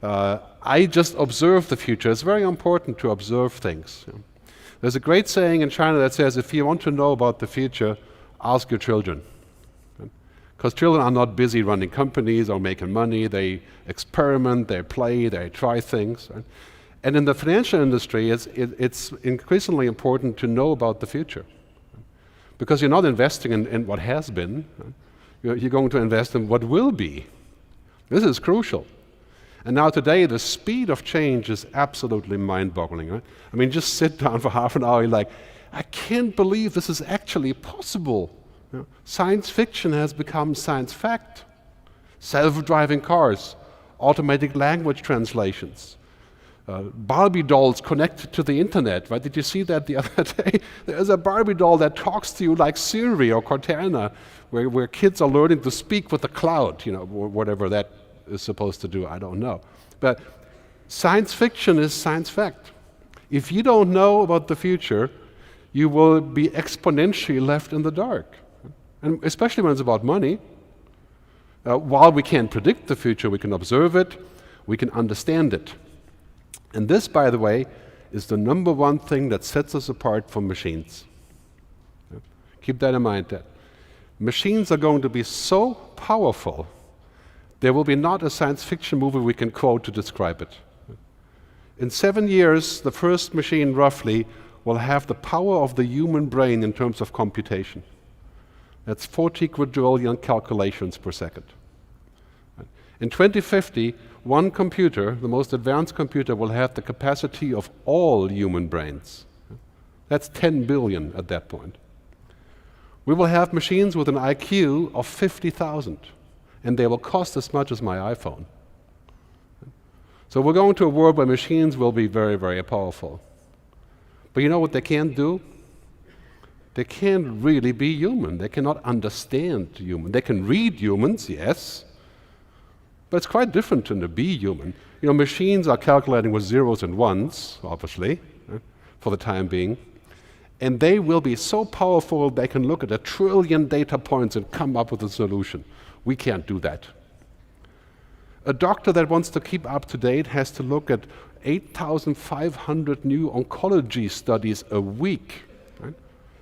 I just observe the future. It's very important to observe things. There's a great saying in China that says, if you want to know about the future, ask your children. Because children are not busy running companies or making money. They experiment, they play, they try things. Right? And in the financial industry, it's increasingly important to know about the future. Because you're not investing in what has been. Right? You're going to invest in what will be. This is crucial. And now today, the speed of change is absolutely mind-boggling. Right? I mean, just sit down for half an hour, you're like, I can't believe this is actually possible. You know, science fiction has become science fact. Self-driving cars, automatic language translations, Barbie dolls connected to the internet. Right? Did you see that the other day? There's a Barbie doll that talks to you like Siri or Cortana, where kids are learning to speak with the cloud, whatever that is supposed to do, I don't know. But science fiction is science fact. If you don't know about the future, you will be exponentially left in the dark. And especially when it's about money. While we can't predict the future, we can observe it, we can understand it. And this, by the way, is the number one thing that sets us apart from machines. Keep that in mind. That machines are going to be so powerful, there will be not a science fiction movie we can quote to describe it. In 7 years, the first machine, roughly, will have the power of the human brain in terms of computation. That's 40 quadrillion calculations per second. In 2050, one computer, the most advanced computer, will have the capacity of all human brains. That's 10 billion at that point. We will have machines with an IQ of 50,000. And they will cost as much as my iPhone. So we're going to a world where machines will be very, very powerful. But you know what they can't do? They can't really be human. They cannot understand human. They can read humans, yes, but it's quite different to be human. Machines are calculating with zeros and ones, obviously, for the time being. And they will be so powerful they can look at 1 trillion data points and come up with a solution. We can't do that. A doctor that wants to keep up to date has to look at 8,500 new oncology studies a week. Right?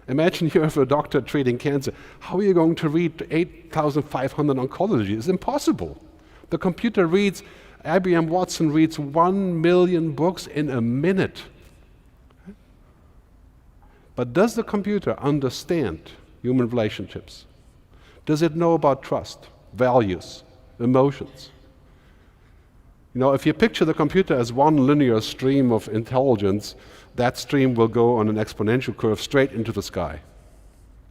Imagine you have a doctor treating cancer. How are you going to read 8,500 oncology? It's impossible. The computer reads, IBM Watson reads 1 million books in a minute. But does the computer understand human relationships? Does it know about trust, values, emotions? If you picture the computer as one linear stream of intelligence, that stream will go on an exponential curve straight into the sky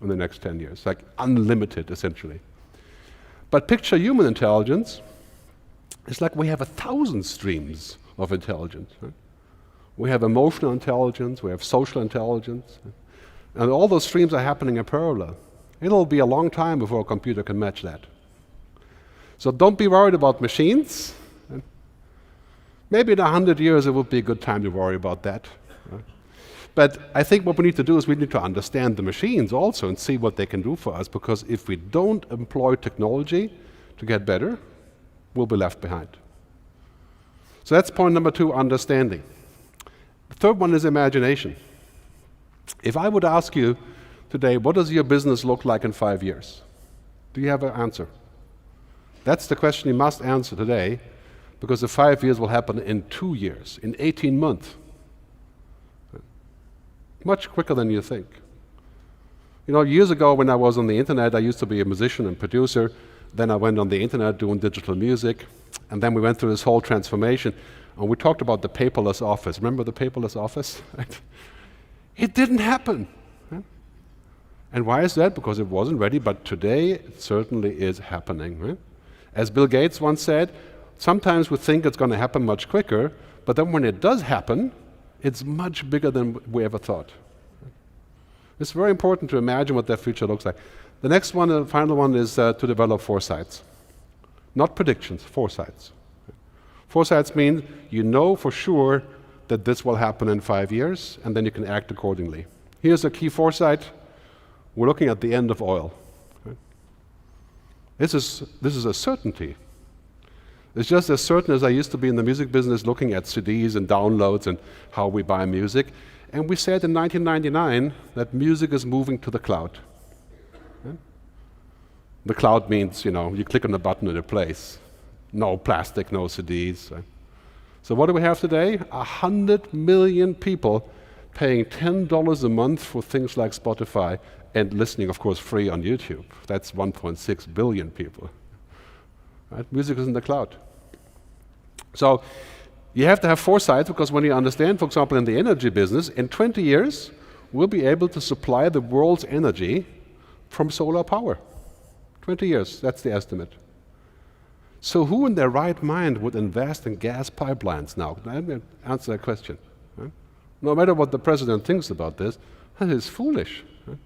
in the next 10 years, like unlimited, essentially. But picture human intelligence. It's like we have 1,000 streams of intelligence. Right? We have emotional intelligence, we have social intelligence, and all those streams are happening in parallel. It'll be a long time before a computer can match that. So don't be worried about machines. Maybe in 100 years it would be a good time to worry about that. But I think what we need to do is we need to understand the machines also and see what they can do for us, because if we don't employ technology to get better, we'll be left behind. So that's point number 2, understanding. The third one is imagination. If I would ask you today, what does your business look like in 5 years? Do you have an answer? That's the question you must answer today, because the 5 years will happen in 2 years, in 18 months. Much quicker than you think. Years ago when I was on the internet, I used to be a musician and producer. Then I went on the internet doing digital music. And then we went through this whole transformation. And we talked about the paperless office. Remember the paperless office? It didn't happen. And why is that? Because it wasn't ready, but today it certainly is happening. Right? As Bill Gates once said, sometimes we think it's going to happen much quicker, but then when it does happen, it's much bigger than we ever thought. It's very important to imagine what that future looks like. The next one, the final one, is to develop foresights. Not predictions, foresights. Foresights mean you know for sure that this will happen in 5 years, and then you can act accordingly. Here's a key foresight. We're looking at the end of oil. This is a certainty. It's just as certain as I used to be in the music business looking at CDs and downloads and how we buy music. And we said in 1999 that music is moving to the cloud. Yeah? The cloud means, you click on a button and it plays. No plastic, no CDs. Right? So what do we have today? 100 million people paying $10 a month for things like Spotify and listening, of course, free on YouTube. That's 1.6 billion people. Right? Music is in the cloud. So you have to have foresight, because when you understand, for example, in the energy business, in 20 years, we'll be able to supply the world's energy from solar power. 20 years, that's the estimate. So who in their right mind would invest in gas pipelines now? Let me answer that question. Right? No matter what the president thinks about this, that is foolish. Right?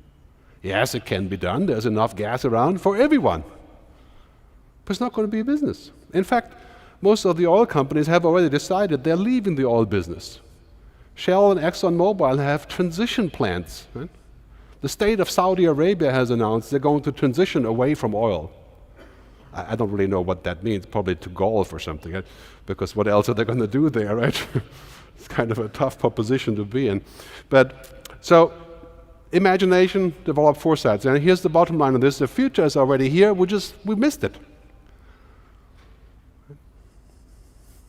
Yes, it can be done. There's enough gas around for everyone. But it's not going to be a business. In fact, most of the oil companies have already decided they're leaving the oil business. Shell and ExxonMobil have transition plans. Right? The state of Saudi Arabia has announced they're going to transition away from oil. I don't really know what that means, probably to golf or something, right? Because what else are they going to do there, right? It's kind of a tough proposition to be in. But so imagination, develop foresight. And here's the bottom line of this: the future is already here. We missed it.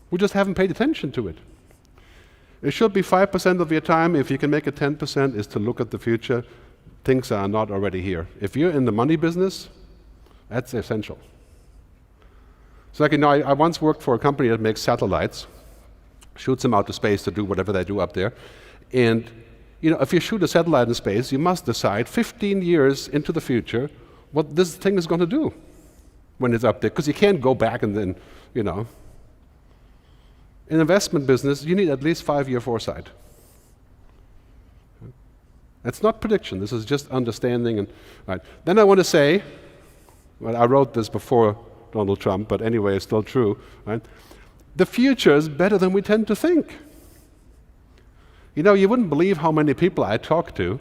We just haven't paid attention to it. It should be 5% of your time. If you can make it 10%, is to look at the future. Things are not already here. If you're in the money business, that's essential. So I once worked for a company that makes satellites, shoots them out to space to do whatever they do up there. And if you shoot a satellite in space, you must decide 15 years into the future what this thing is going to do when it's up there, because you can't go back and then, In investment business, you need at least 5-year foresight. That's not prediction. This is just understanding. And right. Then I want to say, I wrote this before Donald Trump, but anyway, it's still true. Right? The future is better than we tend to think. You wouldn't believe how many people I talk to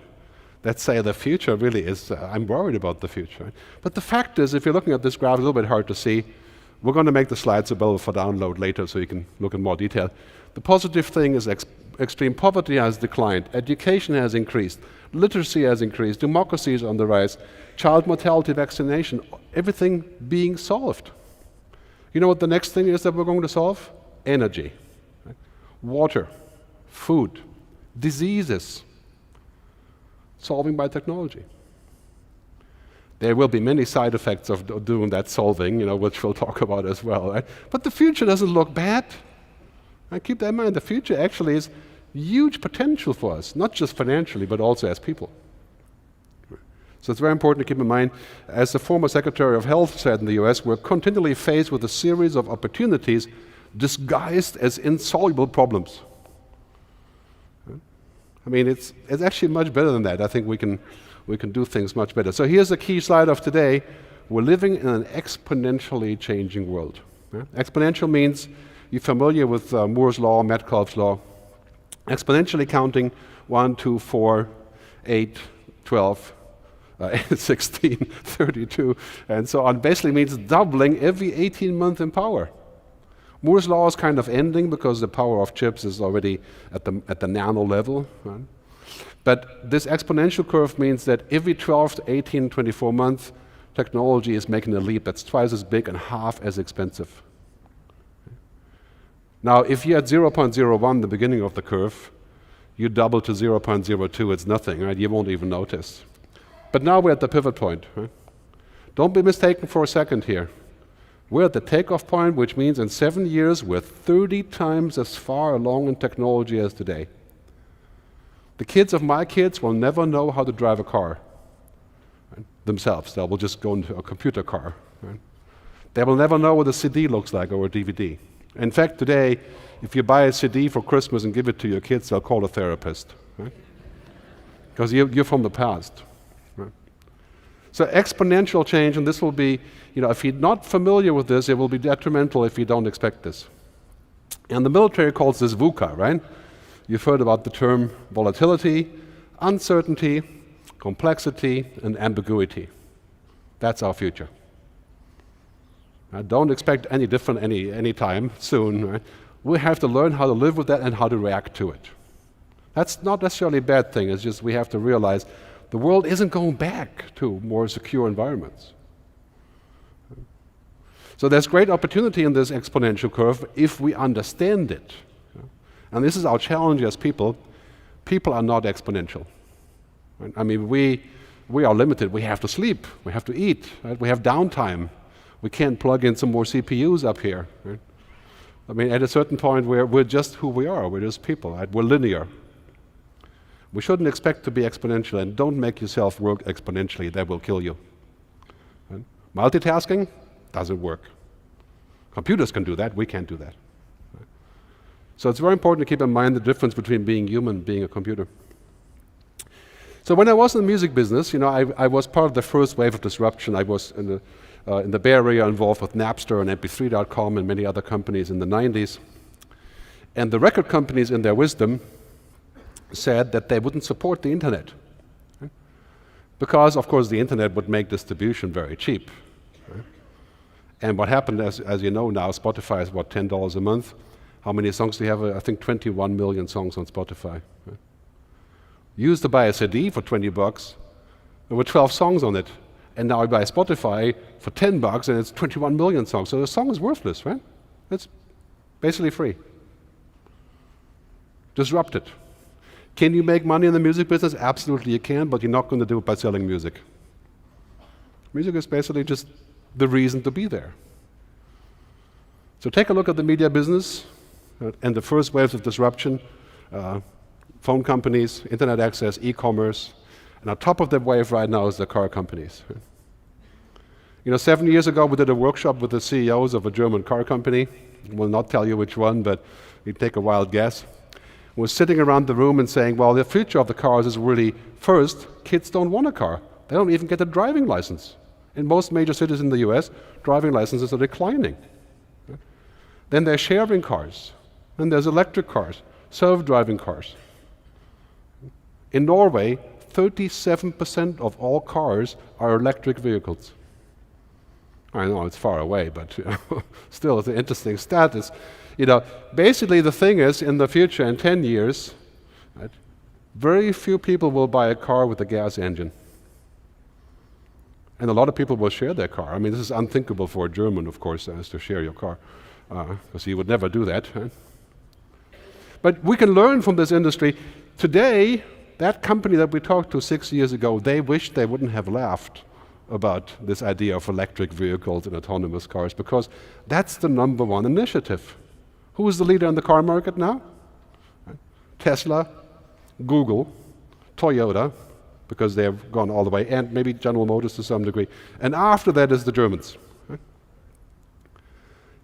that say the future really is, I'm worried about the future. Right? But the fact is, if you're looking at this graph, it's a little bit hard to see. We're going to make the slides available for download later so you can look in more detail. The positive thing is extreme poverty has declined, education has increased, literacy has increased, democracy is on the rise, child mortality, vaccination, everything being solved. You know what the next thing is that we're going to solve? Energy, right? Water, food, diseases, solving by technology. There will be many side effects of doing that solving, which we'll talk about as well. Right? But the future doesn't look bad. And keep that in mind. The future actually is huge potential for us, not just financially, but also as people. So it's very important to keep in mind, as the former Secretary of Health said in the US, we're continually faced with a series of opportunities disguised as insoluble problems. It's actually much better than that. I think we can do things much better. So here's the key slide of today. We're living in an exponentially changing world. Yeah? Exponential means you're familiar with Moore's law, Metcalfe's law. Exponentially counting 1, 2, 4, 8, 12, 16, 32, and so on. Basically means doubling every 18 months in power. Moore's law is kind of ending because the power of chips is already at the nano level. Right? But this exponential curve means that every 12 to 18, 24 months, technology is making a leap that's twice as big and half as expensive. Now, if you're at 0.01, the beginning of the curve, you double to 0.02, it's nothing, right? You won't even notice. But now we're at the pivot point. Right? Don't be mistaken for a second here. We're at the takeoff point, which means in 7 years, we're 30 times as far along in technology as today. The kids of my kids will never know how to drive a car themselves. They will just go into a computer car. Right? They will never know what a CD looks like or a DVD. In fact, today, if you buy a CD for Christmas and give it to your kids, they'll call a therapist. Right? Because you're from the past. Right? So exponential change, and this will be, if you're not familiar with this, it will be detrimental if you don't expect this. And the military calls this VUCA, right? You've heard about the term volatility, uncertainty, complexity, and ambiguity. That's our future. Don't expect any different any time soon. Right? We have to learn how to live with that and how to react to it. That's not necessarily a bad thing. It's just we have to realize the world isn't going back to more secure environments. So there's great opportunity in this exponential curve if we understand it. And this is our challenge as people. People are not exponential. Right? I mean, we are limited. We have to sleep. We have to eat. Right? We have downtime. We can't plug in some more CPUs up here. Right? I mean, at a certain point, we're just who we are. We're just people. Right? We're linear. We shouldn't expect to be exponential, and don't make yourself work exponentially. That will kill you. Right? Multitasking doesn't work. Computers can do that. We can't do that. Right? So it's very important to keep in mind the difference between being human and being a computer. So when I was in the music business, I was part of the first wave of disruption. I was in the Bay Area involved with Napster and MP3.com and many other companies in the 90s. And the record companies, in their wisdom, said that they wouldn't support the internet. Right? Because, of course, the internet would make distribution very cheap. Right? And what happened, as you know now, Spotify is, what, $10 a month? How many songs do you have? I think 21 million songs on Spotify. Right? You used to buy a CD for $20. There were 12 songs on it. And now I buy Spotify for $10 and it's 21 million songs. So the song is worthless, right? It's basically free. Disrupt it. Can you make money in the music business? Absolutely you can, but you're not going to do it by selling music. Music is basically just the reason to be there. So take a look at the media business and the first waves of disruption, phone companies, internet access, e-commerce, and on top of that wave right now is the car companies. 7 years ago we did a workshop with the CEOs of a German car company. I will not tell you which one, but you take a wild guess. We're sitting around the room and saying, well, the future of the cars is really, first, kids don't want a car. They don't even get a driving license. In most major cities in the US, driving licenses are declining. Then there's sharing cars. Then there's electric cars, self-driving cars. In Norway, 37% of all cars are electric vehicles. I know it's far away, but still it's an interesting status. Basically the thing is, in the future, in 10 years, right, very few people will buy a car with a gas engine. And a lot of people will share their car. I mean, this is unthinkable for a German, of course, as to share your car, because he would never do that. Right? But we can learn from this industry. Today, that company that we talked to 6 years ago, they wish they wouldn't have laughed about this idea of electric vehicles and autonomous cars, because that's the number one initiative. Who is the leader in the car market now? Right? Tesla, Google, Toyota, because they have gone all the way, and maybe General Motors to some degree. And after that is the Germans. Right?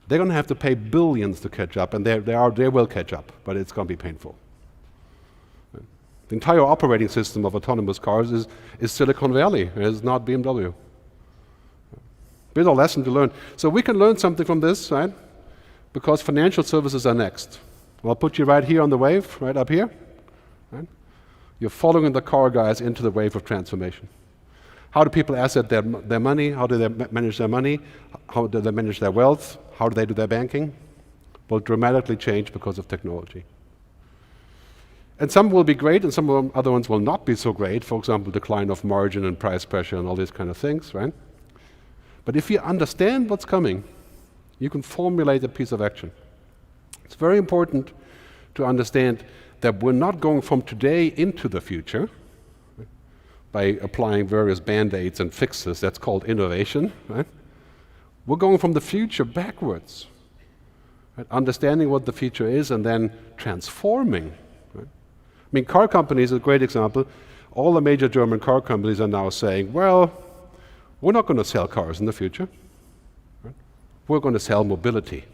They're going to have to pay billions to catch up, and they will catch up, but it's going to be painful. Right? The entire operating system of autonomous cars is Silicon Valley. It's not BMW. There's a lesson to learn. So we can learn something from this, right? Because financial services are next. I'll put you right here on the wave, right up here. Right? You're following the car guys into the wave of transformation. How do people asset their money? How do they manage their money? How do they manage their wealth? How do they do their banking? Will dramatically change because of technology. And some will be great, and some other ones will not be so great. For example, decline of margin and price pressure and all these kind of things, right? But if you understand what's coming, you can formulate a piece of action. It's very important to understand that we're not going from today into the future by applying various band-aids and fixes. That's called innovation, right? We're going from the future backwards, right? Understanding what the future is and then transforming. Right? I mean, car companies is a great example. All the major German car companies are now saying, well, we're not going to sell cars in the future. Right? We're going to sell mobility.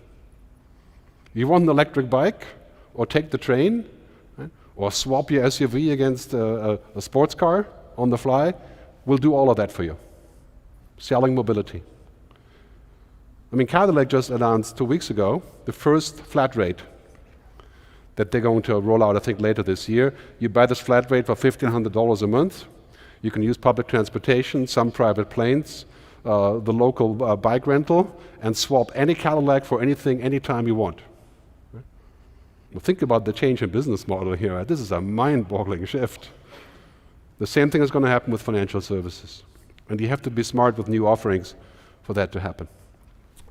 You want an electric bike, or take the train, right? Or swap your SUV against a sports car on the fly, we'll do all of that for you. Selling mobility. I mean, Cadillac just announced 2 weeks ago the first flat rate that they're going to roll out, I think, later this year. You buy this flat rate for $1,500 a month. You can use public transportation, some private planes, the local bike rental and swap any Cadillac for anything, anytime you want. Right? Well, think about the change in business model here. Right? This is a mind-boggling shift. The same thing is going to happen with financial services. And you have to be smart with new offerings for that to happen.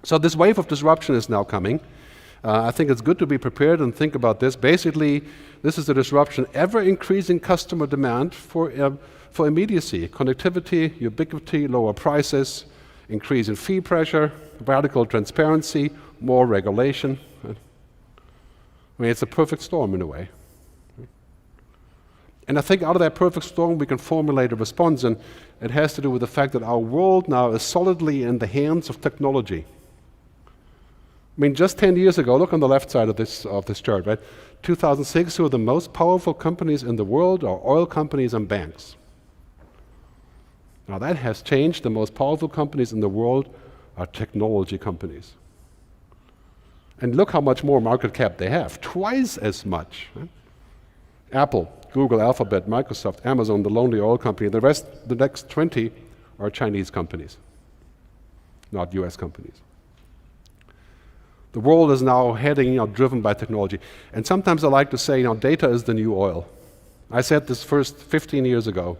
So this wave of disruption is now coming. I think it's good to be prepared and think about this. Basically, this is a disruption, ever-increasing customer demand for immediacy, connectivity, ubiquity, lower prices, increase in fee pressure, radical transparency, more regulation. I mean, it's a perfect storm in a way. And I think out of that perfect storm, we can formulate a response, and it has to do with the fact that our world now is solidly in the hands of technology. I mean, just 10 years ago, look on the left side of this chart, right? 2006, who are the most powerful companies in the world are oil companies and banks. Now that has changed. The most powerful companies in the world are technology companies. And look how much more market cap they have, twice as much. Right? Apple, Google, Alphabet, Microsoft, Amazon, the lonely oil company, the rest, the next 20 are Chinese companies, not US companies. The world is now heading, driven by technology. And sometimes I like to say, data is the new oil. I said this first 15 years ago.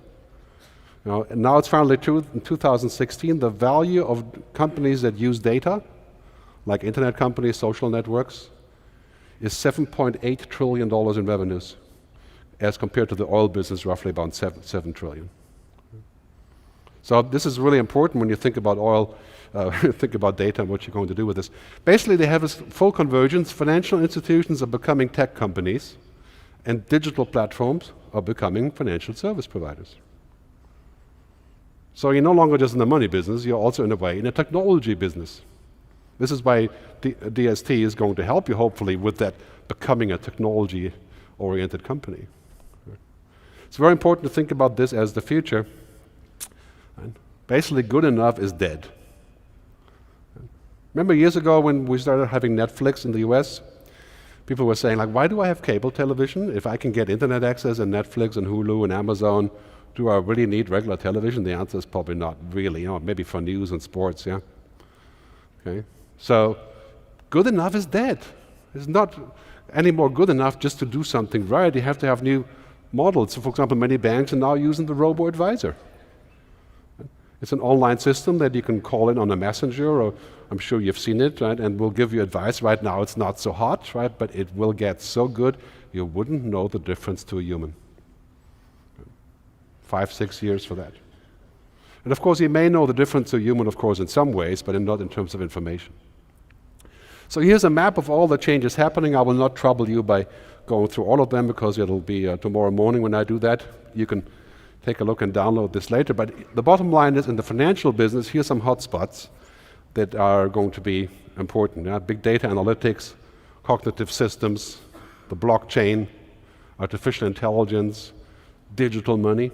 And now it's finally true. In 2016, the value of companies that use data, like internet companies, social networks, is $7.8 trillion in revenues, as compared to the oil business, roughly about 7 trillion. So this is really important when you think about oil, think about data and what you're going to do with this. Basically, they have this full convergence. Financial institutions are becoming tech companies, and digital platforms are becoming financial service providers. So you're no longer just in the money business, you're also, in a way, in a technology business. This is why DST is going to help you, hopefully, with that becoming a technology-oriented company. It's very important to think about this as the future. And basically, good enough is dead. Remember years ago when we started having Netflix in the US? People were saying, like, why do I have cable television if I can get internet access and Netflix and Hulu and Amazon? Do I really need regular television? The answer is probably not really, maybe for news and sports, yeah? Okay, so good enough is dead. It's not anymore good enough just to do something right. You have to have new models. So for example, many banks are now using the robo-advisor. It's an online system that you can call in on a messenger, or I'm sure you've seen it, right? And will give you advice. Right now it's not so hot, right? But it will get so good, you wouldn't know the difference to a human. 5, 6 years for that. And of course, you may know the difference to a human, of course, in some ways, but not in terms of information. So here's a map of all the changes happening. I will not trouble you by going through all of them, because it'll be tomorrow morning when I do that. You can take a look and download this later. But the bottom line is, in the financial business, here's some hotspots that are going to be important. Big data analytics, cognitive systems, the blockchain, artificial intelligence, digital money.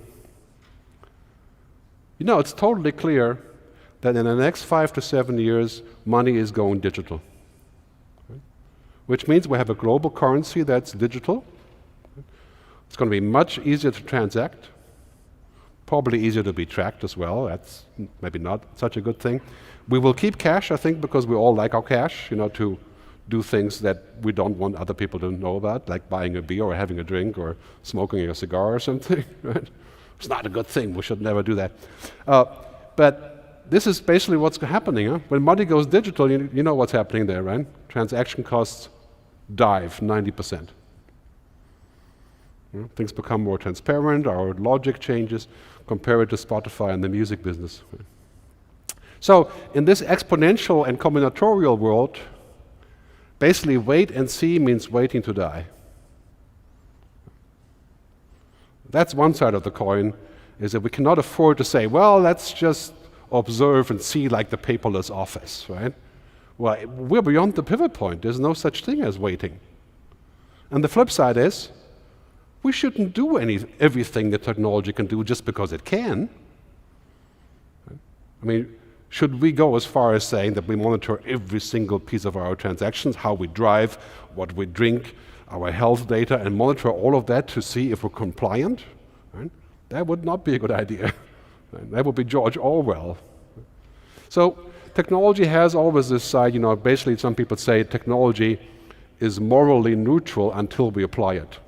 It's totally clear that in the next 5 to 7 years, money is going digital. Which means we have a global currency that's digital. It's going to be much easier to transact, probably easier to be tracked as well. That's maybe not such a good thing. We will keep cash, I think, because we all like our cash, to do things that we don't want other people to know about, like buying a beer or having a drink or smoking a cigar or something, right? It's not a good thing. We should never do that. But this is basically what's happening. When money goes digital, you know what's happening there, right? Transaction costs dive 90%. Things become more transparent, our logic changes. Compare it to Spotify and the music business. So in this exponential and combinatorial world, basically wait and see means waiting to die. That's one side of the coin, is that we cannot afford to say, well, let's just observe and see like the paperless office, right? Well, we're beyond the pivot point. There's no such thing as waiting. And the flip side is, we shouldn't do everything that technology can do just because it can. I mean, should we go as far as saying that we monitor every single piece of our transactions, how we drive, what we drink, our health data, and monitor all of that to see if we're compliant? Right? That would not be a good idea. That would be George Orwell. So technology has always this side, basically some people say technology is morally neutral until we apply it.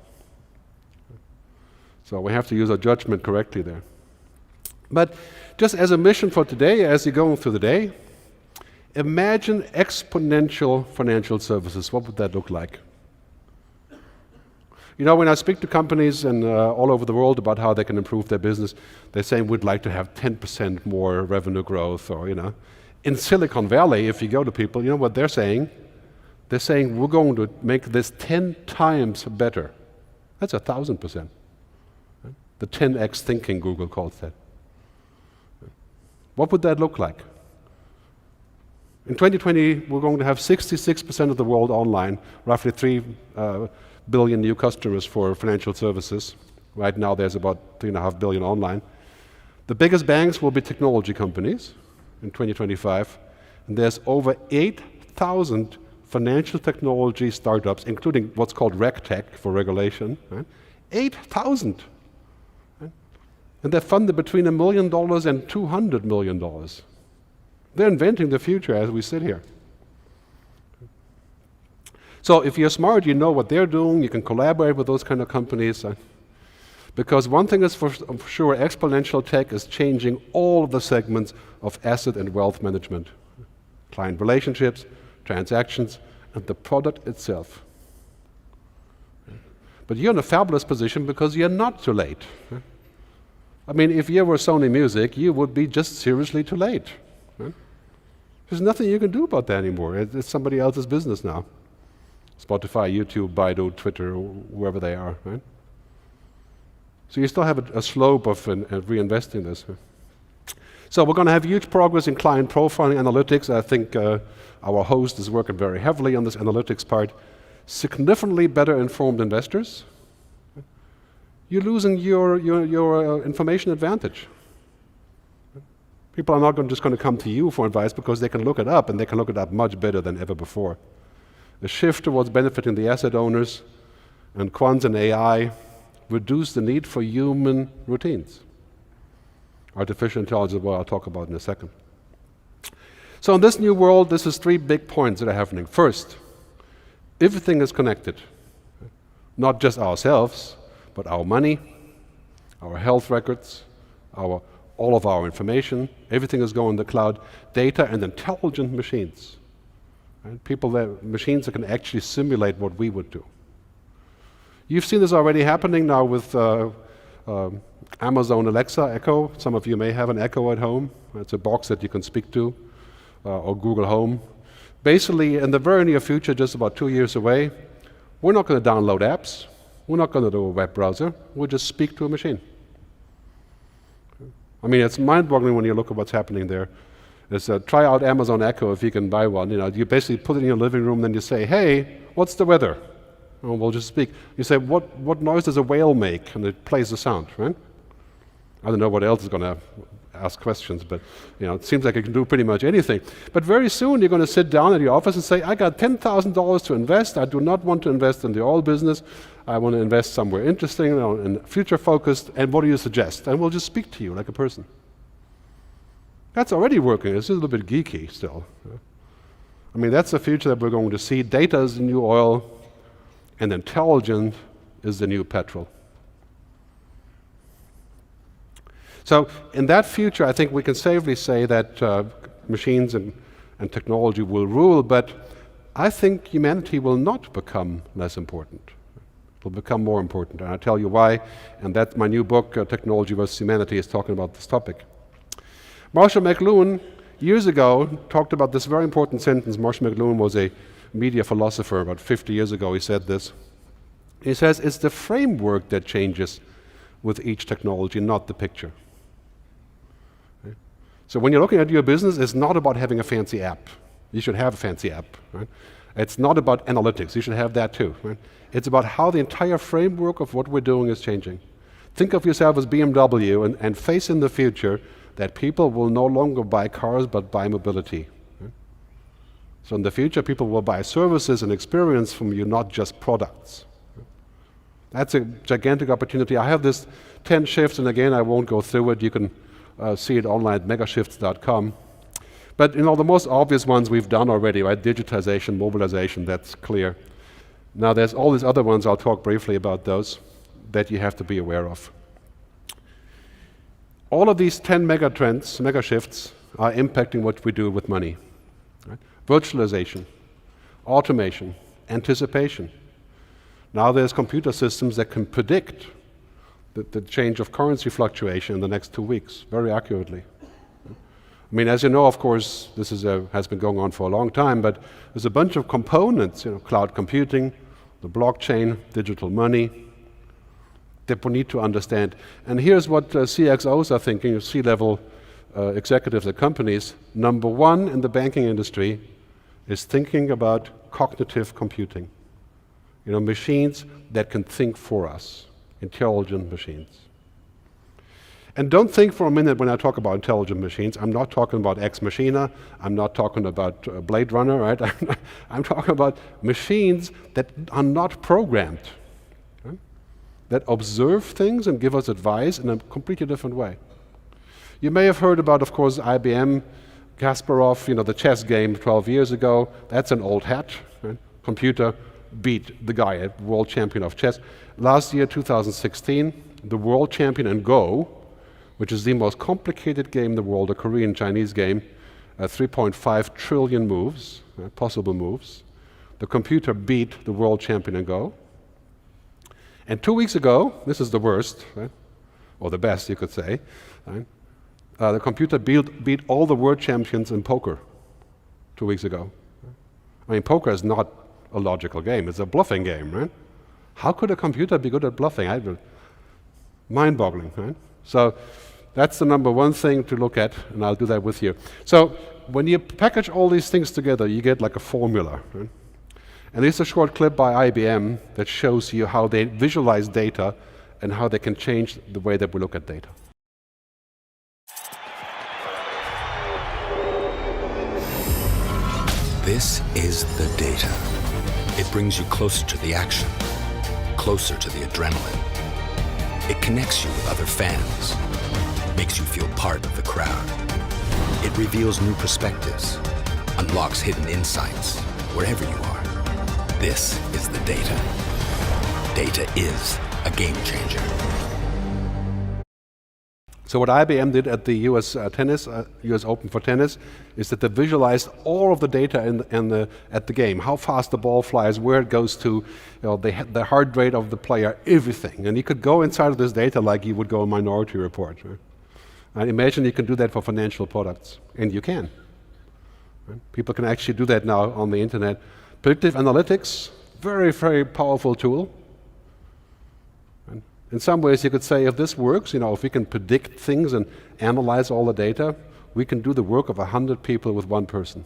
So we have to use our judgment correctly there. But just as a mission for today, as you're going through the day, imagine exponential financial services. What would that look like? When I speak to companies and all over the world about how they can improve their business, they're saying we'd like to have 10% more revenue growth, or In Silicon Valley, if you go to people, you know what they're saying? They're saying we're going to make this 10 times better. That's 1,000%. The 10x thinking, Google calls that. What would that look like? In 2020, we're going to have 66% of the world online, roughly 3 billion new customers for financial services. Right now, there's about 3.5 billion online. The biggest banks will be technology companies in 2025, and there's over 8,000 financial technology startups, including what's called RegTech for regulation. Right? 8,000. Right? And they're funded between $1 million and $200 million. They're inventing the future as we sit here. So if you're smart, you know what they're doing, you can collaborate with those kind of companies. Because one thing is for sure, exponential tech is changing all of the segments of asset and wealth management. Client relationships, transactions, and the product itself. But you're in a fabulous position because you're not too late. I mean, if you were Sony Music, you would be just seriously too late. There's nothing you can do about that anymore. It's somebody else's business now. Spotify, YouTube, Baidu, Twitter, whoever they are, right? So you still have a slope of reinvesting this. So we're going to have huge progress in client profiling analytics. I think our host is working very heavily on this analytics part. Significantly better informed investors. You're losing your information advantage. People are not just going to come to you for advice because they can look it up, and they can look it up much better than ever before. The shift towards benefiting the asset owners and quants and AI reduce the need for human routines. Artificial intelligence is what I'll talk about in a second. So in this new world, this is 3 big points that are happening. First, everything is connected. Not just ourselves, but our money, our health records, all of our information, everything is going in the cloud, data and intelligent machines. Right? Machines that can actually simulate what we would do. You've seen this already happening now with Amazon Alexa Echo. Some of you may have an Echo at home. It's a box that you can speak to, or Google Home. Basically, in the very near future, just about 2 years away, we're not going to download apps. We're not going to do a web browser. We'll just speak to a machine. I mean, it's mind-boggling when you look at what's happening there. Try out Amazon Echo if you can buy one. You basically put it in your living room, then you say, "Hey, what's the weather?" And we'll just speak. You say, "What noise does a whale make?" And it plays the sound, right? I don't know what else is going to ask questions, but it seems like it can do pretty much anything. But very soon you're going to sit down at your office and say, "I got $10,000 to invest. I do not want to invest in the oil business. I want to invest somewhere interesting and future-focused. And what do you suggest?" And we'll just speak to you like a person. That's already working. It's just a little bit geeky still. I mean, that's the future that we're going to see. Data is the new oil, and intelligence is the new petrol. So in that future, I think we can safely say that machines and technology will rule, but I think humanity will not become less important. It will become more important, and I'll tell you why, and that's my new book, Technology versus Humanity, is talking about this topic. Marshall McLuhan, years ago, talked about this very important sentence. Marshall McLuhan was a media philosopher about 50 years ago. He said this. He says, "It's the framework that changes with each technology, not the picture." Okay? So when you're looking at your business, it's not about having a fancy app. You should have a fancy app. Right? It's not about analytics. You should have that too. Right? It's about how the entire framework of what we're doing is changing. Think of yourself as BMW and face in the future that people will no longer buy cars but buy mobility. Right? So in the future, people will buy services and experience from you, not just products. That's a gigantic opportunity. I have this 10 shifts, and again, I won't go through it. You can see it online at megashifts.com. But the most obvious ones we've done already, right? Digitization, mobilization, that's clear. Now there's all these other ones, I'll talk briefly about those, that you have to be aware of. All of these 10 mega trends, mega shifts, are impacting what we do with money. Right? Virtualization, automation, anticipation. Now there's computer systems that can predict the change of currency fluctuation in the next 2 weeks very accurately. I mean, as you know, of course, this has been going on for a long time, but there's a bunch of components, cloud computing, the blockchain, digital money, that we need to understand. And here's what CXOs are thinking, C-level executives at companies. Number one in the banking industry is thinking about cognitive computing. Machines that can think for us, intelligent machines. And don't think for a minute when I talk about intelligent machines, I'm not talking about Ex Machina, I'm not talking about Blade Runner, right? I'm talking about machines that are not programmed, right? That observe things and give us advice in a completely different way. You may have heard about, of course, IBM, Kasparov, the chess game 12 years ago. That's an old hat, right? Computer beat the guy, world champion of chess. Last year, 2016, the world champion in Go, which is the most complicated game in the world, a Korean-Chinese game, 3.5 trillion moves, possible moves. The computer beat the world champion in Go. And 2 weeks ago, this is the worst, right? Or the best, you could say, right? The computer beat all the world champions in poker 2 weeks ago. I mean, poker is not a logical game, it's a bluffing game, right? How could a computer be good at bluffing? Mind-boggling, right? So that's the number one thing to look at, and I'll do that with you. So when you package all these things together, you get like a formula, right? And this is a short clip by IBM that shows you how they visualize data and how they can change the way that we look at data. This is the data. It brings you closer to the action, closer to the adrenaline. It connects you with other fans, makes you feel part of the crowd. It reveals new perspectives, unlocks hidden insights wherever you are. This is the data. Data is a game changer. So what IBM did at the US US Open for tennis, is that they visualized all of the data at the game, how fast the ball flies, where it goes to, the heart rate of the player, everything. And you could go inside of this data like you would go a Minority Report. Right? And imagine you can do that for financial products, and you can. Right? People can actually do that now on the internet. Predictive analytics, very, very powerful tool. In some ways, you could say, if this works, if we can predict things and analyze all the data, we can do the work of 100 people with one person.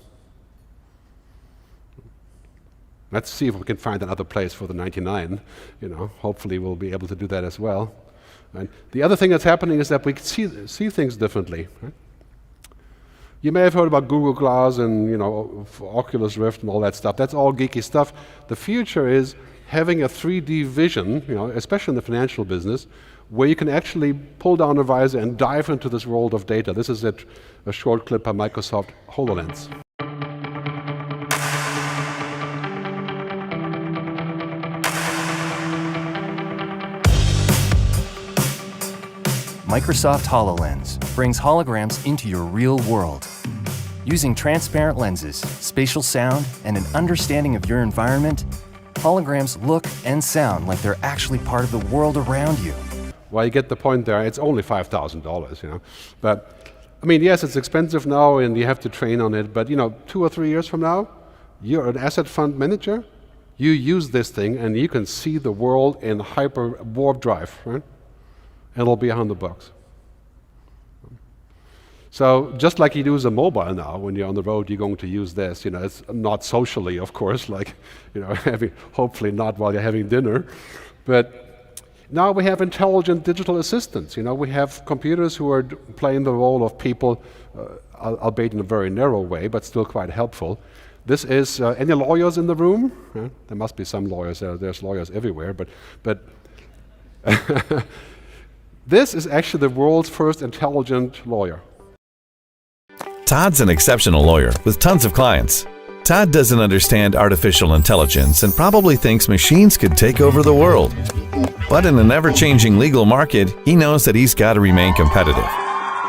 Let's see if we can find another place for the 99. Hopefully we'll be able to do that as well. And the other thing that's happening is that we see things differently. Right? You may have heard about Google Glass and Oculus Rift and all that stuff. That's all geeky stuff. The future is having a 3D vision, especially in the financial business, where you can actually pull down a visor and dive into this world of data. This is a short clip by Microsoft HoloLens. Microsoft HoloLens brings holograms into your real world. Using transparent lenses, spatial sound, and an understanding of your environment, holograms look and sound like they're actually part of the world around you. Well, you get the point there. It's only $5,000, But, I mean, yes, it's expensive now and you have to train on it, but 2 or 3 years from now, you're an asset fund manager, you use this thing and you can see the world in hyper warp drive, right? And it'll be $100. So just like you use a mobile now, when you're on the road, you're going to use this. It's not socially, of course, like hopefully not while you're having dinner, but now we have intelligent digital assistants. We have computers who are playing the role of people, albeit in a very narrow way, but still quite helpful. This is any lawyers in the room? There must be some lawyers. There's lawyers everywhere, but this is actually the world's first intelligent lawyer. Todd's an exceptional lawyer with tons of clients. Todd doesn't understand artificial intelligence and probably thinks machines could take over the world. But in an ever-changing legal market, he knows that he's got to remain competitive.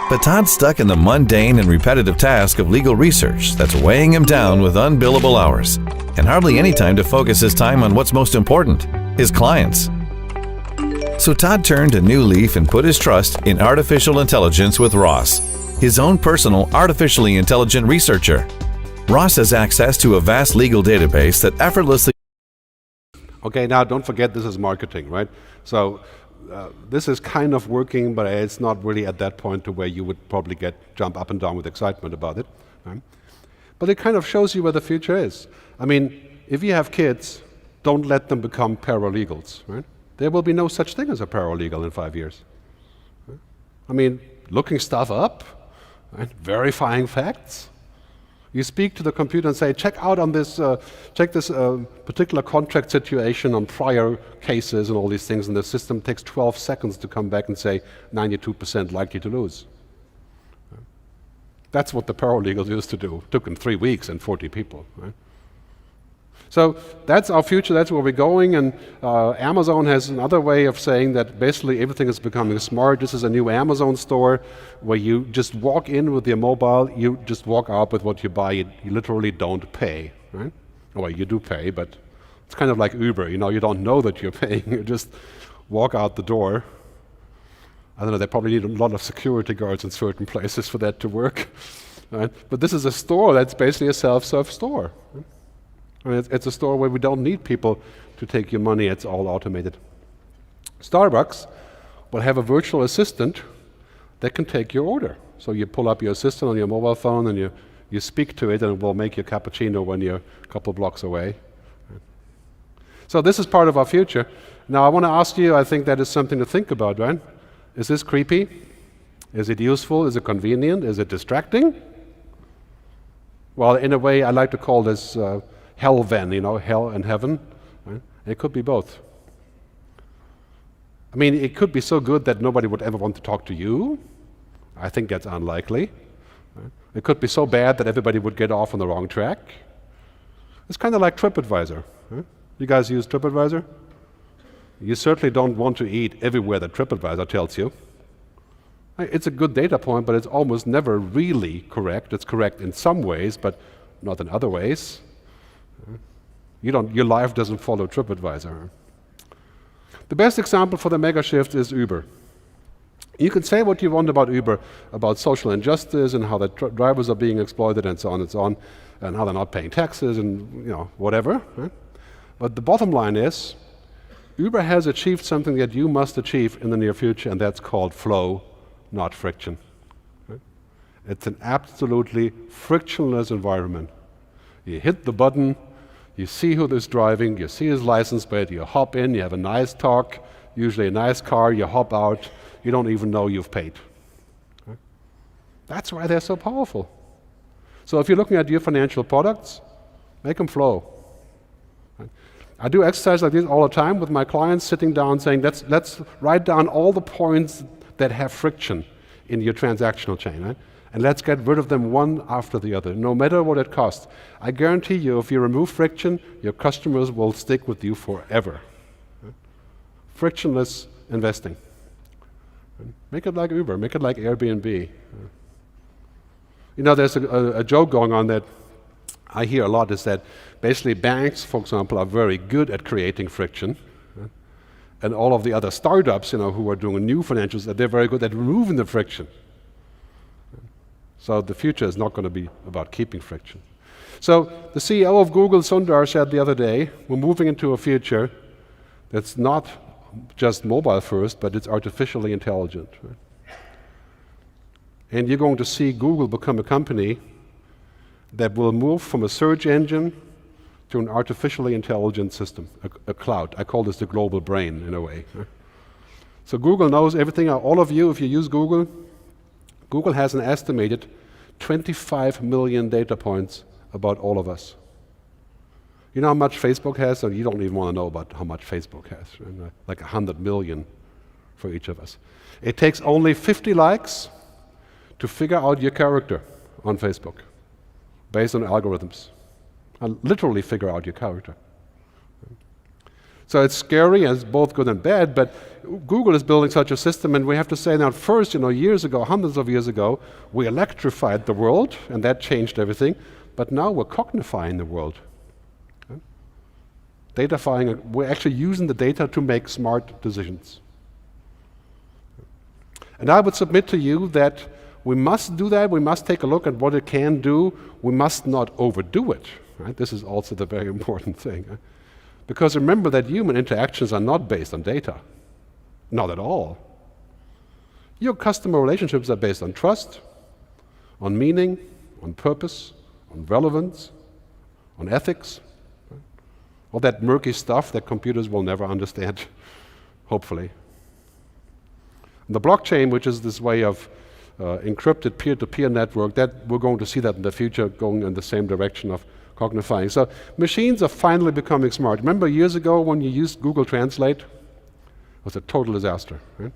But Todd's stuck in the mundane and repetitive task of legal research that's weighing him down with unbillable hours and hardly any time to focus his time on what's most important, his clients. So Todd turned a new leaf and put his trust in artificial intelligence with Ross, his own personal artificially intelligent researcher. Ross has access to a vast legal database that effortlessly... Okay, now don't forget this is marketing, right? So this is kind of working, but it's not really at that point to where you would probably jump up and down with excitement about it. Right? But it kind of shows you where the future is. I mean, if you have kids, don't let them become paralegals, right? There will be no such thing as a paralegal in 5 years. Right? I mean, looking stuff up, right? Verifying facts. You speak to the computer and say, check this particular contract situation on prior cases and all these things, and the system takes 12 seconds to come back and say 92% likely to lose. That's what the paralegals used to do. It took them 3 weeks and 40 people. Right? So that's our future, that's where we're going, and Amazon has another way of saying that basically everything is becoming smart. This is a new Amazon store where you just walk in with your mobile, you just walk out with what you buy, you literally don't pay, right? Well, you do pay, but it's kind of like Uber, you don't know that you're paying, you just walk out the door. I don't know, they probably need a lot of security guards in certain places for that to work, right? But this is a store that's basically a self-serve store. Right? I mean, it's a store where we don't need people to take your money, it's all automated. Starbucks will have a virtual assistant that can take your order. So you pull up your assistant on your mobile phone and you speak to it and it will make your cappuccino when you're a couple blocks away. So this is part of our future. Now I want to ask you, I think that is something to think about, right? Is this creepy? Is it useful? Is it convenient? Is it distracting? Well, in a way, I like to call this hell then, hell and heaven. Right? It could be both. I mean, it could be so good that nobody would ever want to talk to you. I think that's unlikely. Right? It could be so bad that everybody would get off on the wrong track. It's kind of like TripAdvisor. Right? You guys use TripAdvisor? You certainly don't want to eat everywhere that TripAdvisor tells you. It's a good data point, but it's almost never really correct. It's correct in some ways, but not in other ways. Your life doesn't follow TripAdvisor. The best example for the mega shift is Uber. You can say what you want about Uber, about social injustice and how the drivers are being exploited and so on, and how they're not paying taxes and whatever. Right? But the bottom line is, Uber has achieved something that you must achieve in the near future, and that's called flow, not friction. Right? It's an absolutely frictionless environment. You hit the button, you see who is driving, you see his license plate, you hop in, you have a nice talk, usually a nice car, you hop out, you don't even know you've paid. Right? That's why they're so powerful. So if you're looking at your financial products, make them flow. Right? I do exercise like this all the time with my clients, sitting down saying, let's write down all the points that have friction in your transactional chain. Right? And let's get rid of them one after the other, no matter what it costs. I guarantee you, if you remove friction, your customers will stick with you forever. Right? Frictionless investing. Right? Make it like Uber, make it like Airbnb. There's a joke going on that I hear a lot, is that basically banks, for example, are very good at creating friction. Right? And all of the other startups, who are doing new financials, they're very good at removing the friction. So the future is not going to be about keeping friction. So the CEO of Google, Sundar, said the other day, we're moving into a future that's not just mobile first, but it's artificially intelligent. Right? And you're going to see Google become a company that will move from a search engine to an artificially intelligent system, a cloud. I call this the global brain in a way. Right? So Google knows everything. All of you, if you use Google has an estimated 25 million data points about all of us. You know how much Facebook has? So you don't even want to know about how much Facebook has. Right? Like 100 million for each of us. It takes only 50 likes to figure out your character. on Facebook based on algorithms and literally figure out your character. So it's scary, and it's both good and bad, but Google is building such a system, and we have to say now first, years ago, hundreds of years ago, we electrified the world, and that changed everything, but now we're cognifying the world. Datafying, we're actually using the data to make smart decisions. And I would submit to you that we must do that, we must take a look at what it can do, we must not overdo it. Right? This is also the very important thing. Right? Because remember that human interactions are not based on data. Not at all. Your customer relationships are based on trust, on meaning, on purpose, on relevance, on ethics. Right? All that murky stuff that computers will never understand, hopefully. And the blockchain, which is this way of encrypted peer-to-peer network, that we're going to see that in the future going in the same direction of cognifying. So machines are finally becoming smart. Remember years ago when you used Google Translate? It was a total disaster. Right?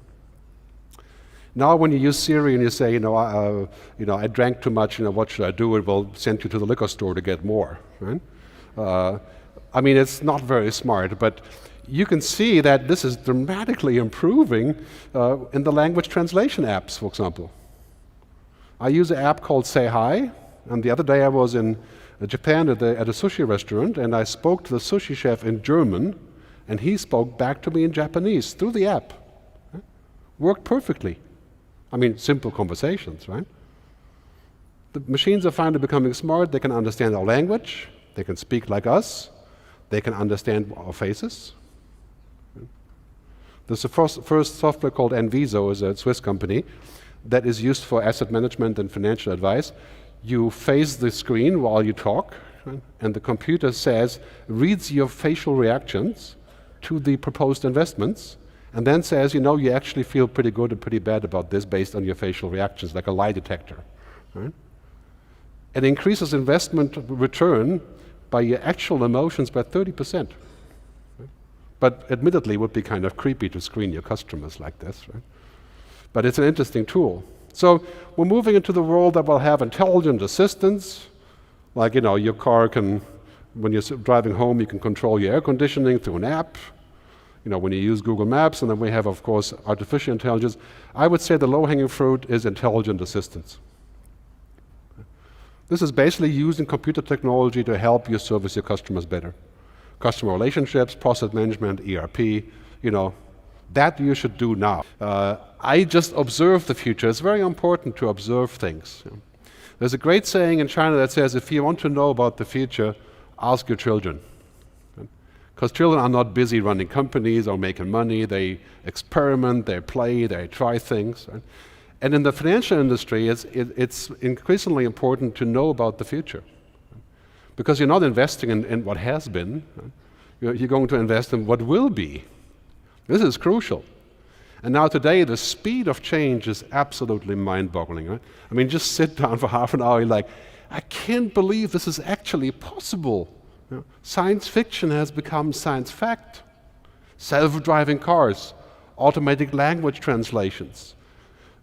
Now when you use Siri and you say, I drank too much, what should I do? It will send you to the liquor store to get more. Right? It's not very smart, but you can see that this is dramatically improving in the language translation apps, for example. I use an app called Say Hi, and the other day I was in Japan at a sushi restaurant, and I spoke to the sushi chef in German, and he spoke back to me in Japanese through the app. Worked perfectly. Simple conversations, right? The machines are finally becoming smart. They can understand our language. They can speak like us. They can understand our faces. There's the first software called Enviso, is a Swiss company, that is used for asset management and financial advice. You face the screen while you talk, right? And the computer reads your facial reactions to the proposed investments, and then says, you actually feel pretty good and pretty bad about this based on your facial reactions, like a lie detector. Right? It increases investment return by your actual emotions by 30%. Right? But admittedly, it would be kind of creepy to screen your customers like this. Right? But it's an interesting tool. So we're moving into the world that will have intelligent assistants, like your car can, when you're driving home, you can control your air conditioning through an app. When you use Google Maps, and then we have, of course, artificial intelligence. I would say the low-hanging fruit is intelligent assistants. This is basically using computer technology to help you service your customers better. Customer relationships, process management, ERP, that you should do now. I just observe the future. It's very important to observe things. There's a great saying in China that says, if you want to know about the future, ask your children. Because children are not busy running companies or making money. They experiment, they play, they try ththings. Right? And in the financial industry, it's increasingly important to know about the future. Because you're not investing in what has been. Right? You're going to invest in what will be. This is crucial. And now today, the speed of change is absolutely mind-boggling. Right? Just sit down for half an hour, you're like, I can't believe this is actually possible. Science fiction has become science fact. Self-driving cars, automatic language translations,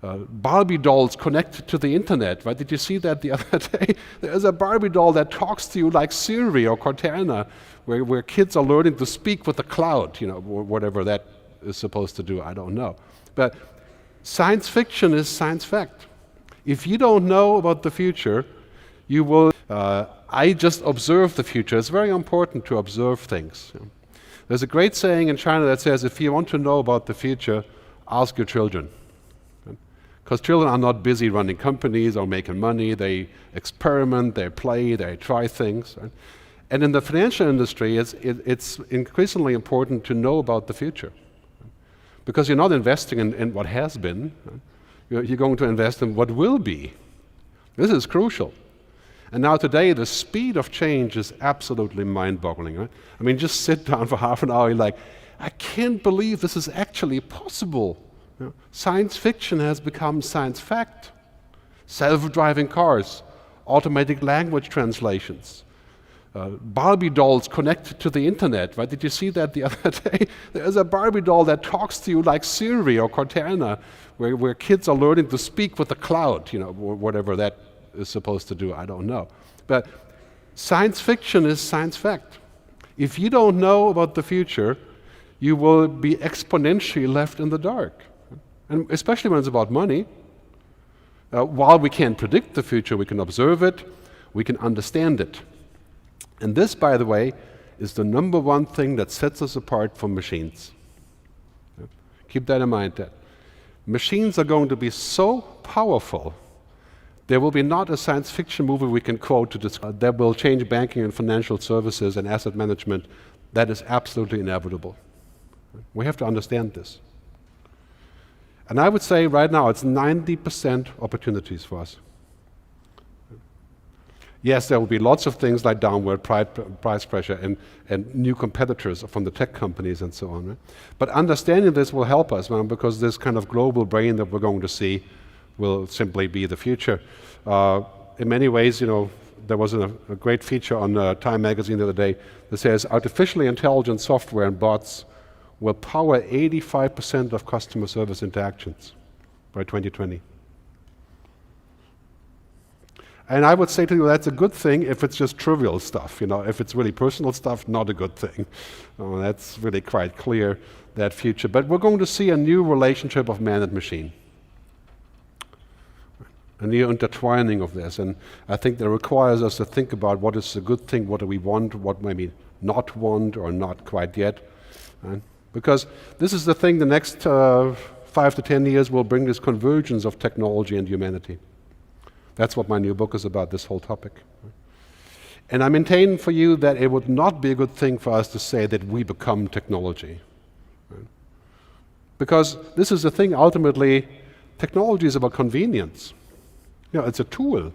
Barbie dolls connected to the internet, right? Did you see that the other day? There's a Barbie doll that talks to you like Siri or Cortana, where kids are learning to speak with the cloud, whatever that is supposed to do, I don't know. But science fiction is science fact. If you don't know about the future, you will. I just observe the future. It's very important to observe things. There's a great saying in China that says, if you want to know about the future, ask your children. Because children are not busy running companies or making money. They experiment, they play, they try things. Right? And in the financial industry, it's increasingly important to know about the future. Because you're not investing in what has been. Right? You're going to invest in what will be. This is crucial. And now today, the speed of change is absolutely mind-boggling. Right? Just sit down for half an hour, you're like, I can't believe this is actually possible. Science fiction has become science fact. Self-driving cars, automatic language translations, Barbie dolls connected to the internet, right? Did you see that the other day? There's a Barbie doll that talks to you like Siri or Cortana, where kids are learning to speak with the cloud, whatever that is supposed to do, I don't know. But science fiction is science fact. If you don't know about the future, you will be exponentially left in the dark. And especially when it's about money. While we can't predict the future, we can observe it, we can understand it. And this, by the way, is the number one thing that sets us apart from machines. Keep that in mind. That machines are going to be so powerful, there will be not a science fiction movie we can quote to describe that will change banking and financial services and asset management. That is absolutely inevitable. We have to understand this. And I would say right now it's 90% opportunities for us. Yes, there will be lots of things like downward price pressure and new competitors from the tech companies and so on. Right? But understanding this will help us, because this kind of global brain that we're going to see will simply be the future. In many ways, there was a great feature on Time magazine the other day that says artificially intelligent software and bots will power 85% of customer service interactions by 2020. And I would say to you, that's a good thing if it's just trivial stuff. If it's really personal stuff, not a good thing. That's really quite clear, that future. But we're going to see a new relationship of man and machine. A new intertwining of this. And I think that requires us to think about what is a good thing, what do we want, what maybe not want or not quite yet. Because this is the thing, the next 5 to 10 years will bring this convergence of technology and humanity. That's what my new book is about, this whole topic. And I maintain for you that it would not be a good thing for us to say that we become technology. Because this is the thing, ultimately, technology is about convenience. It's a tool.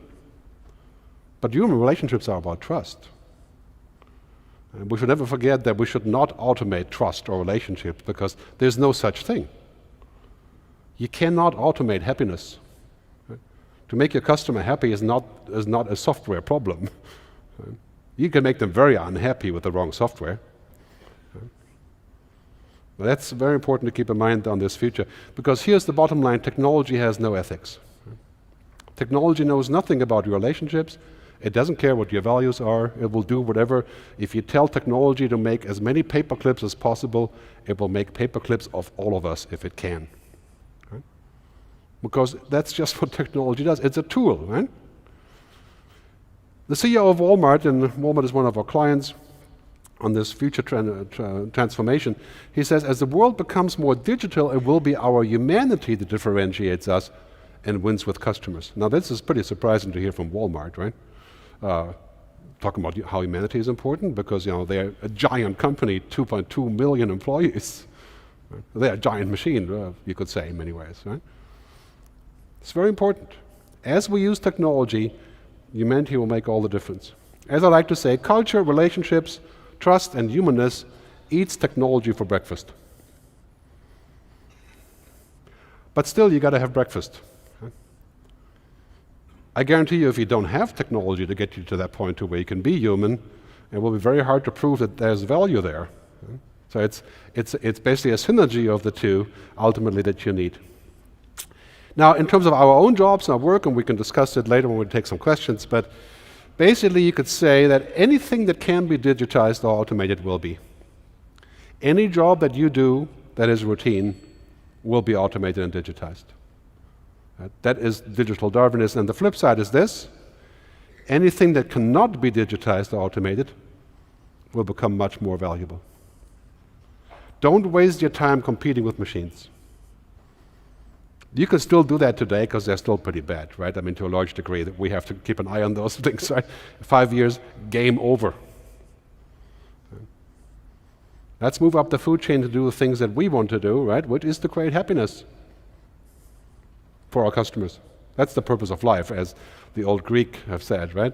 But human relationships are about trust. And we should never forget that we should not automate trust or relationships, because there's no such thing. You cannot automate happiness. To make your customer happy is not a software problem. You can make them very unhappy with the wrong software. But that's very important to keep in mind on this future, because here's the bottom line: technology has no ethics. Technology knows nothing about your relationships. It doesn't care what your values are. It will do whatever. If you tell technology to make as many paper clips as possible, it will make paper clips of all of us if it can. Because that's just what technology does. It's a tool, right? The CEO of Walmart, and Walmart is one of our clients on this future transformation, he says, as the world becomes more digital, it will be our humanity that differentiates us and wins with customers. Now, this is pretty surprising to hear from Walmart, right? Talking about how humanity is important, because they're a giant company, 2.2 million employees. Right? They're a giant machine, you could say in many ways, right? It's very important. As we use technology, humanity will make all the difference. As I like to say, culture, relationships, trust, and humanness eats technology for breakfast. But still, you got to have breakfast. I guarantee you, if you don't have technology to get you to that point to where you can be human, it will be very hard to prove that there's value there. So it's basically a synergy of the two, ultimately, that you need. Now, in terms of our own jobs and our work, and we can discuss it later when we take some questions, but basically you could say that anything that can be digitized or automated will be. Any job that you do that is routine will be automated and digitized. That is digital Darwinism. And the flip side is this: anything that cannot be digitized or automated will become much more valuable. Don't waste your time competing with machines. You can still do that today because they're still pretty bad, right? I mean, to a large degree, that we have to keep an eye on those things, right? 5 years, game over. Let's move up the food chain to do the things that we want to do, right? Which is to create happiness for our customers. That's the purpose of life, as the old Greek have said, right?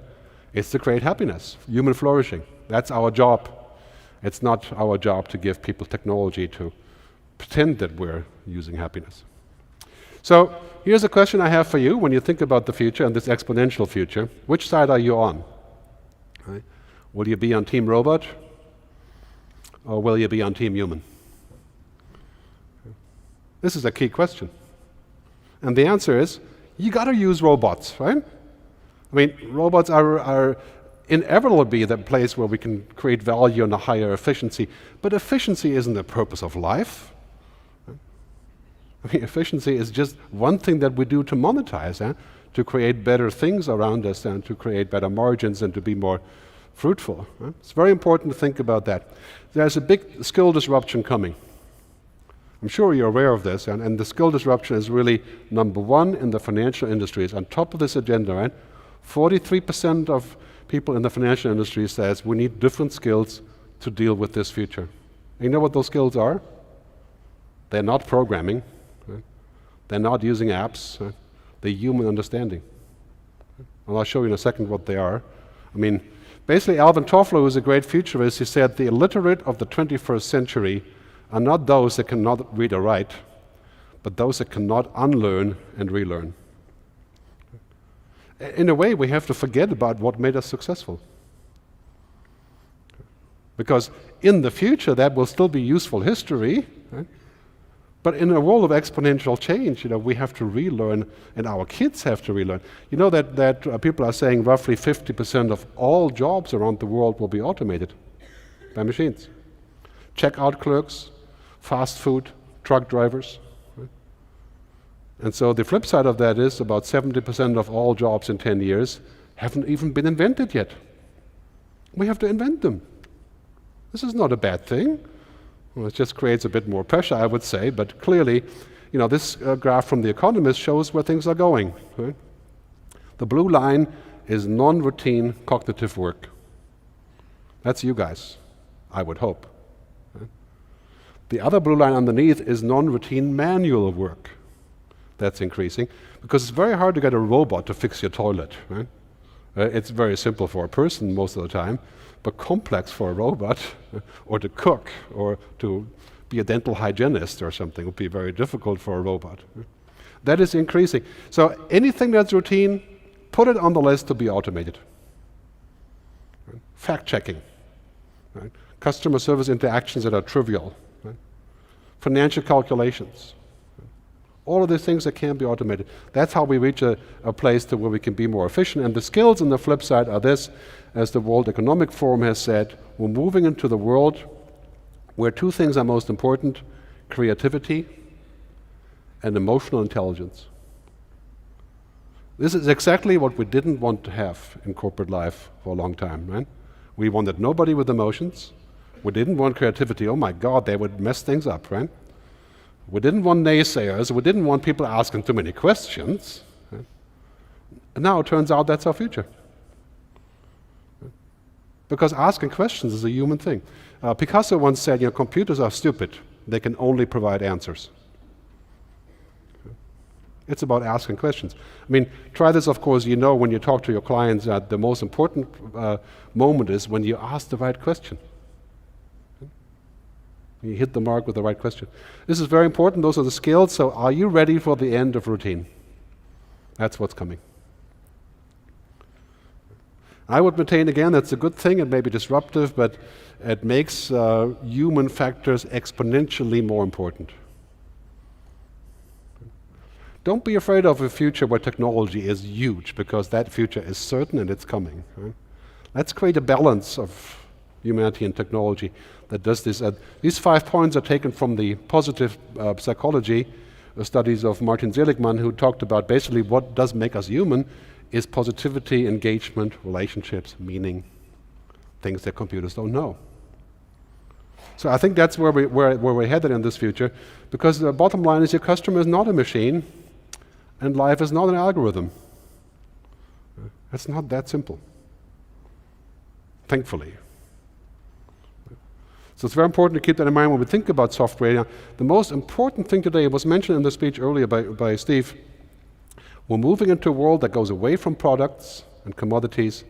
It's to create happiness, human flourishing. That's our job. It's not our job to give people technology to pretend that we're using happiness. So here's a question I have for you when you think about the future and this exponential future. Which side are you on? Right? Will you be on Team Robot, or will you be on Team Human? This is a key question. And the answer is, you got to use robots, right? I mean, robots are inevitably the place where we can create value and a higher efficiency, but efficiency isn't the purpose of life. I mean, efficiency is just one thing that we do to monetize, to create better things around us and to create better margins and to be more fruitful. It's very important to think about that. There's a big skill disruption coming. I'm sure you're aware of this, and the skill disruption is really number one in the financial industries. On top of this agenda, right? 43% of people in the financial industry says we need different skills to deal with this future. And you know what those skills are? They're not programming. Right? They're not using apps. Right? They're human understanding. And I'll show you in a second what they are. I mean, basically Alvin Toffler, who's a great futurist, he said the illiterate of the 21st century are not those that cannot read or write, but those that cannot unlearn and relearn. In a way, we have to forget about what made us successful. Because in the future, that will still be useful history, right? But in a world of exponential change, we have to relearn, and our kids have to relearn. You know that people are saying roughly 50% of all jobs around the world will be automated by machines. Checkout clerks, fast food, truck drivers. Right? And so the flip side of that is about 70% of all jobs in 10 years haven't even been invented yet. We have to invent them. This is not a bad thing. Well, it just creates a bit more pressure, I would say, but clearly, this graph from The Economist shows where things are going. Right? The blue line is non-routine cognitive work. That's you guys, I would hope. Right? The other blue line underneath is non-routine manual work. That's increasing, because it's very hard to get a robot to fix your toilet. Right? It's very simple for a person most of the time, but complex for a robot, or to cook, or to be a dental hygienist or something would be very difficult for a robot. That is increasing. So anything that's routine, put it on the list to be automated. Right? Fact-checking. Right? Customer service interactions that are trivial. Right? Financial calculations. All of these things that can be automated. That's how we reach a place to where we can be more efficient. And the skills on the flip side are this, as the World Economic Forum has said, we're moving into the world where two things are most important: creativity and emotional intelligence. This is exactly what we didn't want to have in corporate life for a long time, right? We wanted nobody with emotions. We didn't want creativity. Oh my God, they would mess things up, right? We didn't want naysayers. We didn't want people asking too many questions. Right? And now it turns out that's our future. Because asking questions is a human thing. Picasso once said, computers are stupid. They can only provide answers. It's about asking questions. I mean, try this, of course, when you talk to your clients, the most important moment is when you ask the right question. You hit the mark with the right question. This is very important. Those are the skills. So are you ready for the end of routine? That's what's coming. I would maintain, again, that's a good thing. It may be disruptive, but it makes human factors exponentially more important. Don't be afraid of a future where technology is huge, because that future is certain and it's coming. Right? Let's create a balance of humanity and technology that does this. These 5 points are taken from the positive psychology studies of Martin Seligman, who talked about basically what does make us human is positivity, engagement, relationships, meaning, things that computers don't know. So I think that's where we're headed in this future, because the bottom line is your customer is not a machine, and life is not an algorithm. It's not that simple, thankfully. So it's very important to keep that in mind when we think about software. Now, the most important thing today was mentioned in the speech earlier by Steve. We're moving into a world that goes away from products and commodities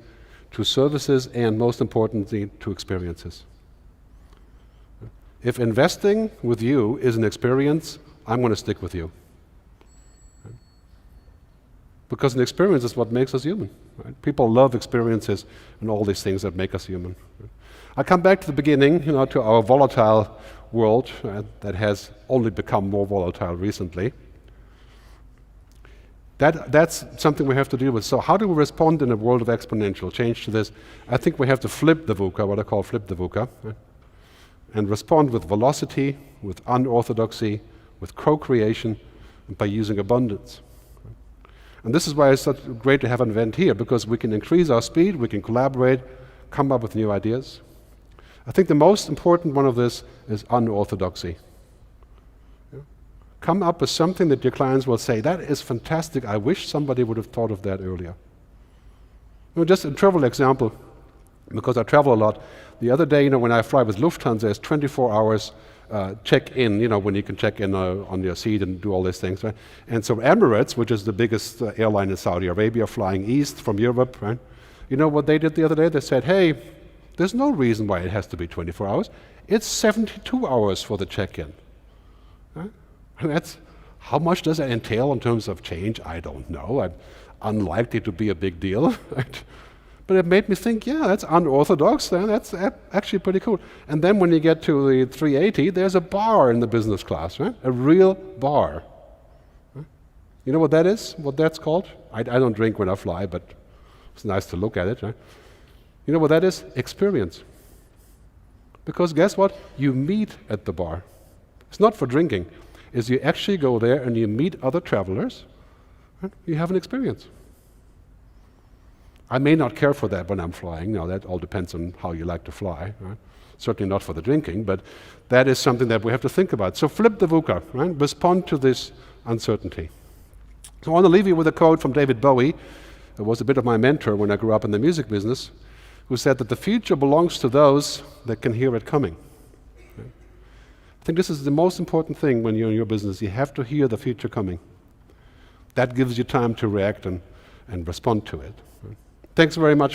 to services and, most importantly, to experiences. If investing with you is an experience, I'm going to stick with you. Because an experience is what makes us human. Right? People love experiences and all these things that make us human. I come back to the beginning, to our volatile world that has only become more volatile recently. That's something we have to deal with. So how do we respond in a world of exponential change to this? I think we have to flip the VUCA, what I call flip the VUCA, right? And respond with velocity, with unorthodoxy, with co-creation, and by using abundance. And this is why it's so great to have an event here, because we can increase our speed, we can collaborate, come up with new ideas. I think the most important one of this is unorthodoxy. Come up with something that your clients will say, that is fantastic, I wish somebody would have thought of that earlier. Just a trivial example, because I travel a lot. The other day, when I fly with Lufthansa, it's 24 hours check-in, when you can check in on your seat and do all these things, right? And so Emirates, which is the biggest airline in Saudi Arabia, flying east from Europe, right? You know what they did the other day? They said, hey, there's no reason why it has to be 24 hours. It's 72 hours for the check-in. Right? And how much does that entail in terms of change? I don't know. Unlikely to be a big deal. Right? But it made me think, yeah, that's unorthodox. That's actually pretty cool. And then when you get to the 380, there's a bar in the business class, right? A real bar. Right? You know what that is? What that's called? I don't drink when I fly, but it's nice to look at it. Right? You know what that is? Experience. Because guess what? You meet at the bar. It's not for drinking. Is you actually go there and you meet other travelers, and you have an experience. I may not care for that when I'm flying. Now that all depends on how you like to fly. Right? Certainly not for the drinking, but that is something that we have to think about. So flip the VUCA, right? Respond to this uncertainty. So I want to leave you with a quote from David Bowie, who was a bit of my mentor when I grew up in the music business, who said that the future belongs to those that can hear it coming. I think this is the most important thing when you're in your business. You have to hear the future coming. That gives you time to react and respond to it. Thanks very much